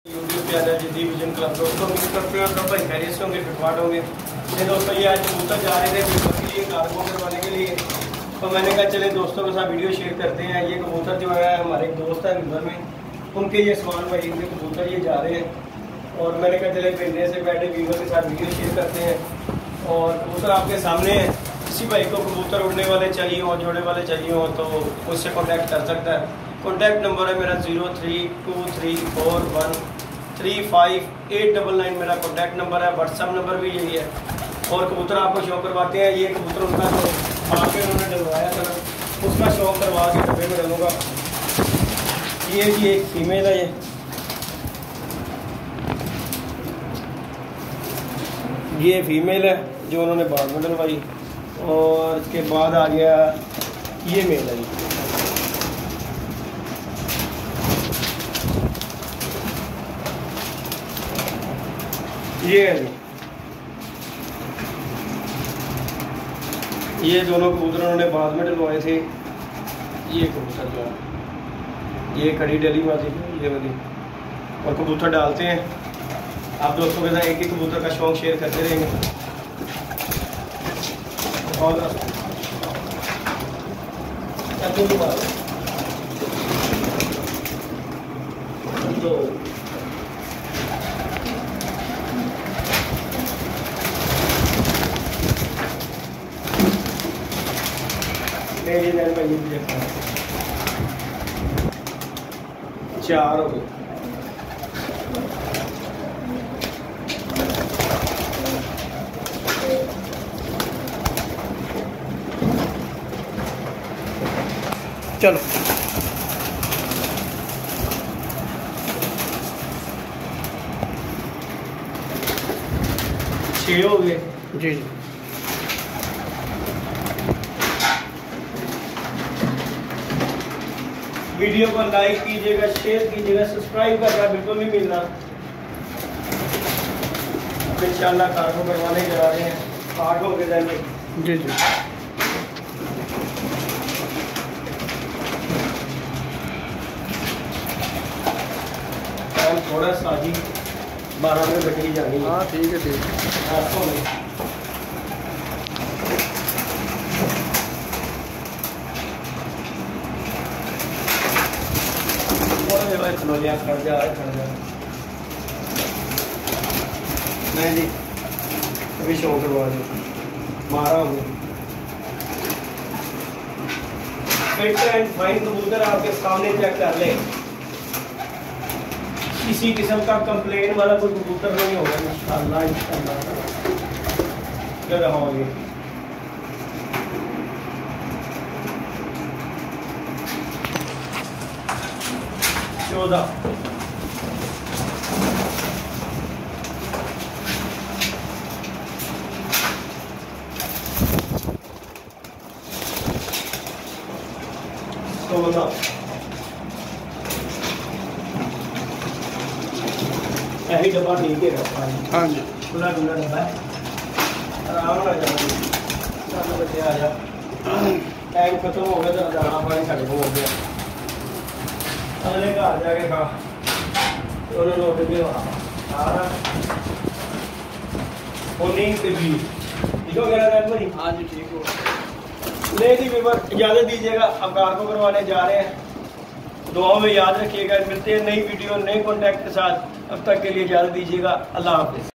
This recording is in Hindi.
यूट्यूब चैनल जदीद विजन क्लब दोस्तों उम्मीद करते हैं सब भाई खैरियत से होंगे, फिटफाट होंगे। ये दोस्तों ये आज कबूतर जा रहे थे वीवर के लिए, कार्गो करवाने के लिए, तो मैंने कहा चले दोस्तों के साथ वीडियो शेयर करते हैं। ये कबूतर जो है हमारे एक दोस्त है वीवर में, उनके ये सवाल भाई इनके कबूतर ये जा रहे हैं और मैंने कहा चले भेजने से पहले वीवर के साथ वीडियो शेयर करते हैं। और कबूतर आपके सामने है, किसी भाई को कबूतर उड़ने वाले चाहिए हो, जोड़े वाले चाहिए हो तो मुझसे कॉन्टैक्ट कर सकता है। कॉन्टैक्ट नंबर है मेरा 0323435899 मेरा कॉन्टैक्ट नंबर है, व्हाट्सअप नंबर भी यही है। और कबूतर आपको शौक करवाते हैं। ये कबूतर उनका जो आके उन्होंने डलवाया था ना, उसका शौक करवा के डब्बे में डालूंगा। ये जी एक फीमेल है, ये फीमेल है जो उन्होंने बाद में डलवाई। और इसके बाद आ गया ये मेल है जी। ये है जी, ये दोनों कबूतर उन्होंने बाद में डलवाए थे। ये कबूतर जो है ये खड़ी डली वाली ये वाली, और कबूतर डालते हैं। आप दोस्तों के साथ एक ही कबूतर का शौक शेयर करते रहेंगे। और तो मेरी नैन भाई भी देखा 4 हो गए। चलो छः हो गए जी जी। वीडियो को लाइक कीजिएगा, शेयर कीजिएगा, सब्सक्राइब करना बिल्कुल नहीं मिलना। इंशाल्लाह कार्गो करवाने जा रहे हैं, 8 हो गए जी जी। टाइम थोड़ा सा जी 12 में बैटरी जानी है। हाँ ठीक है ठीक है। खड़ जा नहीं जी, अभी शो करवा दो मारा हूँ। फिट एंड फाइन कबूतर आपके सामने चेक कर ले, किसी किस्म का कंप्लेन वाला कोई कबूतर नहीं होगा इंशाल्लाह। क्या रहोगे 14 यही डब्बा ठीक है। हाँ जी खुला खुला डब्बा है, आराम से जाना बच्चे आ जा। टाइम खत्म हो गया तो दाना पानी साढ़े को हो गया। अगले घर जाके खा उन्होंने उठ के सारा ठीक हो गया भाई। हाँ जी ठीक हो। ले जी वीवर इजाज़त दीजिएगा, अब कार्गो करवाने जा रहे हैं। दुआओं में याद रखिएगा। मिलते हैं नई वीडियो नए कॉन्टैक्ट के साथ। अब तक के लिए इजाज़त दीजिएगा। अल्लाह हाफ़िज़।